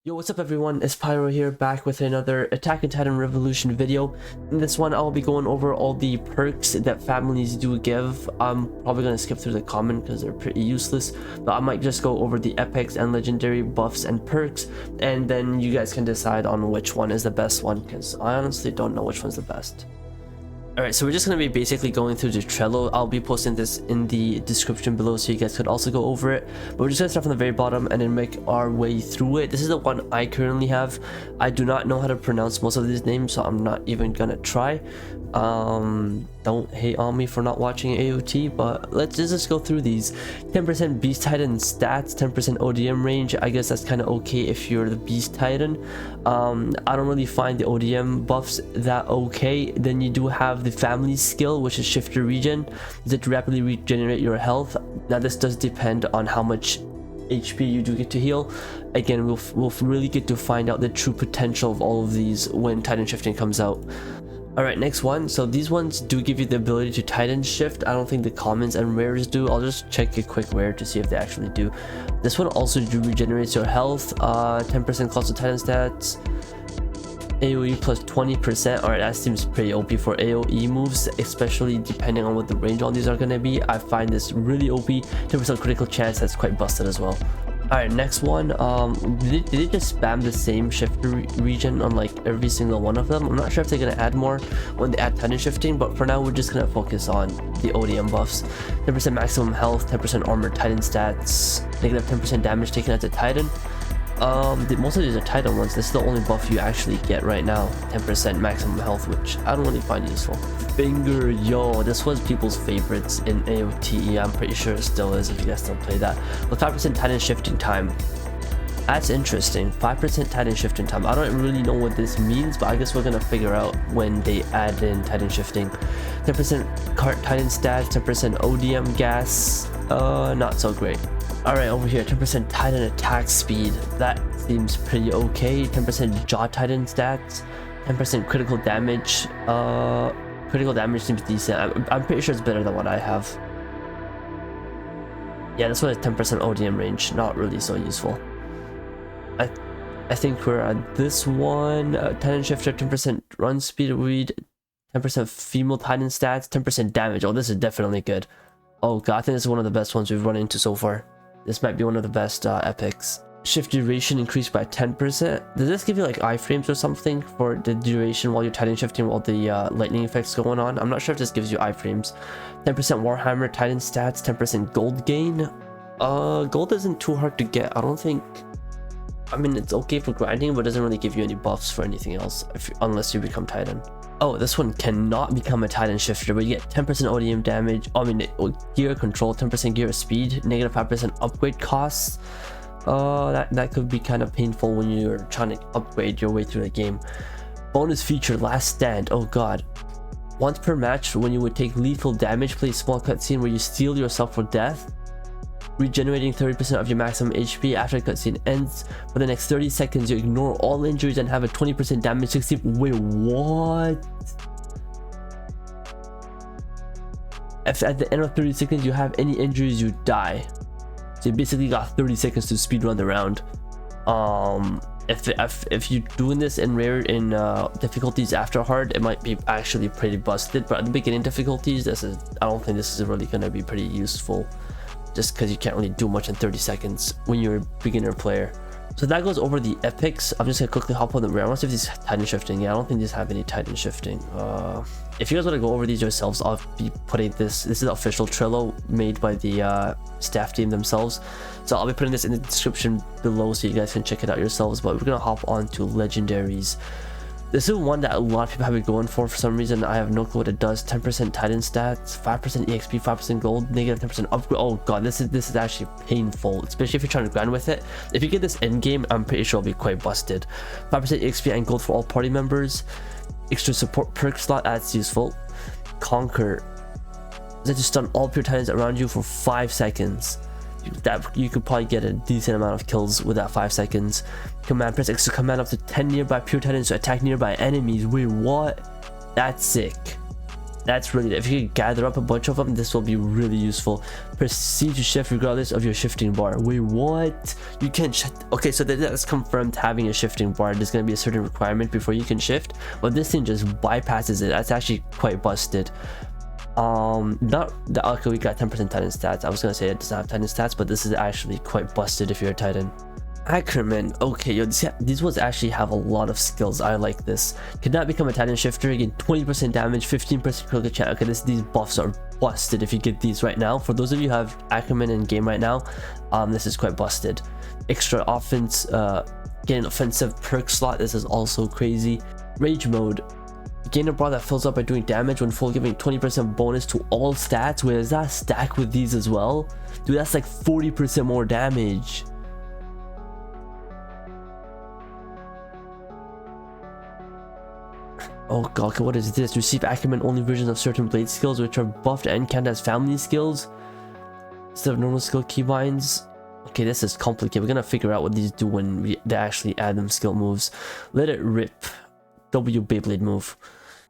Yo, what's up everyone, it's Pyro here, back with another Attack on Titan Revolution video. In this one, I'll be going over all the perks that families do give. I'm probably going to skip through the common because they're pretty useless, but I might just go over the epics and legendary buffs and perks, and then you guys can decide on which one is the best one, because I honestly don't know which one's the best. Alright, so we're just going to be basically going through the Trello. I'll be posting this in the description below so you guys could also go over it. But we're just going to start from the very bottom and then make our way through it. This is the one I currently have. I do not know how to pronounce most of these names, so I'm not even going to try. Don't hate on me for not watching AOT, but let's just go through these. 10% Beast Titan stats, 10% ODM range. I guess that's kind of okay if you're the Beast Titan. I don't really find the ODM buffs that okay. Then you do have the family skill, which is shift your regen, that rapidly regenerate your health. Now this does depend on how much HP you do get to heal. Again, we'll really get to find out the true potential of all of these when Titan shifting comes out. Alright, next one. So these ones do give you the ability to Titan shift. I don't think the commons and rares do. I'll just check a quick rare to see if they actually do. This one also regenerates your health, 10% colossal Titan stats, AoE plus 20%. Alright, that seems pretty OP for AoE moves, especially depending on what the range on these are going to be. I find this really OP. 10% critical chance, that's quite busted as well. Alright, next one. Did they just spam the same shift region on like every single one of them? I'm not sure if they're gonna add more when they add Titan shifting, but for now we're just gonna focus on the ODM buffs. 10% maximum health, 10% armor Titan stats, negative 10% damage taken at the Titan. Most of these are Titan ones. This is the only buff you actually get right now. 10% maximum health, which I don't really find useful. Finger, yo, this was people's favorites in AOTE. I'm pretty sure it still is if you guys still play that. With 5% Titan shifting time. That's interesting. 5% Titan shifting time. I don't really know what this means, but I guess we're gonna figure out when they add in Titan shifting. 10% cart Titan stats, 10% ODM gas. Not so great. Alright, over here, 10% Titan attack speed. That seems pretty okay. 10% jaw Titan stats, 10% critical damage. Critical damage seems decent. I'm pretty sure it's better than what I have. Yeah, this one is 10% ODM range. Not really so useful. I think we're at this one. Titan shifter, 10% run speed read, 10% female Titan stats, 10% damage. Oh, this is definitely good. Oh god, I think this is one of the best ones we've run into so far. This might be one of the best epics. Shift duration increased by 10%. Does this give you like iframes or something for the duration while you're Titan shifting while the lightning effect's going on? I'm not sure if this gives you iframes. 10% Warhammer Titan stats, 10% gold gain. Gold isn't too hard to get, I don't think. I mean, it's okay for grinding, but it doesn't really give you any buffs for anything else unless you become Titan. Oh, this one cannot become a Titan shifter, but you get 10% ODM damage. I mean, gear control, 10% gear speed, negative 5% upgrade costs. That could be kind of painful when you're trying to upgrade your way through the game. Bonus feature, last stand. Oh god. Once per match, when you would take lethal damage, play a small cutscene where you steel yourself for death, regenerating 30% of your maximum HP. After the cutscene ends, for the next 30 seconds, you ignore all injuries and have a 20% damage 60. Wait, what? If at the end of 30 seconds you have any injuries, you die. So you basically got 30 seconds to speedrun the round. If you're doing this in rare difficulties after hard, it might be actually pretty busted. But at the beginning difficulties, I don't think this is really gonna be pretty useful, just because you can't really do much in 30 seconds when you're a beginner player. So that goes over the epics. I'm just gonna quickly hop on the rare. I want to see if these Titan shifting. Yeah, I don't think these have any Titan shifting. If you guys want to go over these yourselves, I'll be putting this is the official Trello made by the staff team themselves, so I'll be putting this in the description below so you guys can check it out yourselves. But we're gonna hop on to legendaries. This is one that a lot of people have been going for some reason. I have no clue what it does. 10% Titan stats, 5% EXP, 5% gold, negative 10% upgrade. Oh god, this is actually painful, especially if you're trying to grind with it. If you get this end game, I'm pretty sure it'll be quite busted. 5% EXP and gold for all party members. Extra support perk slot, that's useful. Conquer. That just stun all pure Titans around you for 5 seconds. You could probably get a decent amount of kills with that 5 seconds. Command, press extra command up to 10 nearby pure Titans to attack nearby enemies. Wait, what? That's sick. That's really, if you can gather up a bunch of them, this will be really useful. Proceed to shift regardless of your shifting bar. Wait, what? You can't okay, so that's confirmed having a shifting bar. There's going to be a certain requirement before you can shift, but this thing just bypasses it. That's actually quite busted. Not the, okay, we got 10% Titan stats. I was gonna say it doesn't have Titan stats, but this is actually quite busted if you're a Titan. Ackerman, okay, yo, these ones actually have a lot of skills. I like this. Cannot become a Titan shifter, again 20% damage, 15% critical chance. Okay, these buffs are busted if you get these right now. For those of you who have Ackerman in game right now, this is quite busted. Extra offense, gain an offensive perk slot. This is also crazy. Rage mode, gain a bar that fills up by doing damage when full, giving 20% bonus to all stats. Wait, does that stack with these as well? Dude, that's like 40% more damage. Oh god, okay, what is this? Receive Ackerman only versions of certain blade skills which are buffed and count as family skills instead of normal skill keybinds. Okay, this is complicated. We're gonna figure out what these do when they actually add them skill moves. Let it rip. W Beyblade move.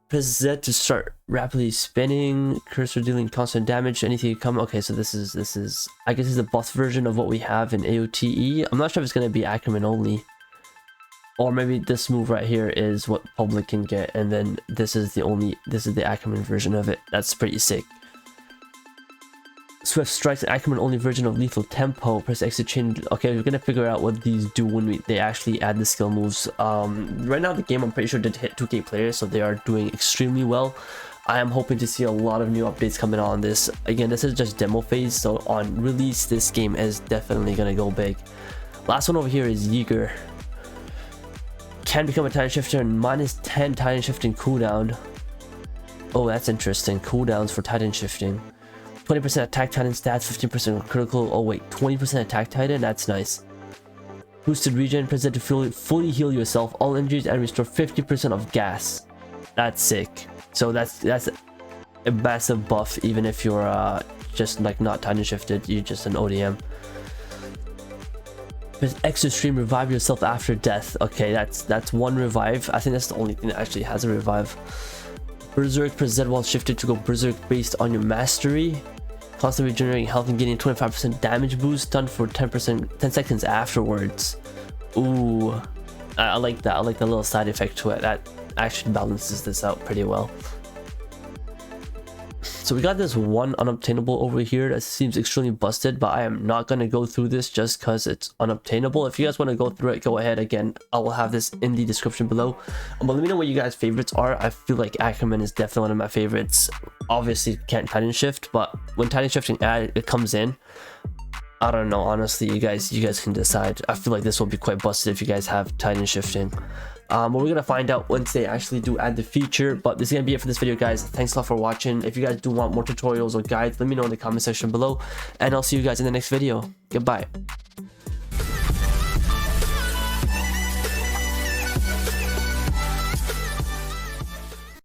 Press Z to start rapidly spinning. Cursor dealing constant damage. Anything come. Okay, so this is I guess this is a buff version of what we have in AOTE. I'm not sure if it's gonna be Ackerman only. Or maybe this move right here is what public can get, and then this is the Ackerman version of it. That's pretty sick. Swift strikes, an Ackerman only version of lethal tempo. Press X to change. Okay, we're gonna figure out what these do when they actually add the skill moves. Right now the game, I'm pretty sure, did hit 2K players, so they are doing extremely well. I am hoping to see a lot of new updates coming on this. Again, this is just demo phase, so on release this game is definitely gonna go big. Last one over here is Yeager. Can become a Titan shifter and minus 10 Titan shifting cooldown. Oh, that's interesting. Cooldowns for Titan shifting. 20% attack Titan stats, 15% critical. Oh wait, 20% attack Titan. That's nice. Boosted regen, present to fully heal yourself, all injuries, and restore 50% of gas. That's sick. So that's a massive buff, even if you're just like not Titan shifted. You're just an ODM. With extra stream, revive yourself after death. Okay, that's one revive. I think that's the only thing that actually has a revive. Berserk, press Z while shifted to go berserk based on your mastery. Constantly regenerating health and getting 25% damage boost, done for 10 seconds afterwards. Ooh, I like that. I like the little side effect to it. That actually balances this out pretty well. So we got this one unobtainable over here that seems extremely busted, but I am not going to go through this just because it's unobtainable. If you guys want to go through it, go ahead. Again, I will have this in the description below. But let me know what you guys' favorites are. I feel like Ackerman is definitely one of my favorites. Obviously, can't Titan shift, but when Titan shifting it comes in, I don't know. Honestly, you guys can decide. I feel like this will be quite busted if you guys have Titan shifting. But we're gonna find out once they actually do add the feature. But this is gonna be it for this video, guys. Thanks a lot for watching. If you guys do want more tutorials or guides, let me know in the comment section below, and I'll see you guys in the next video. Goodbye.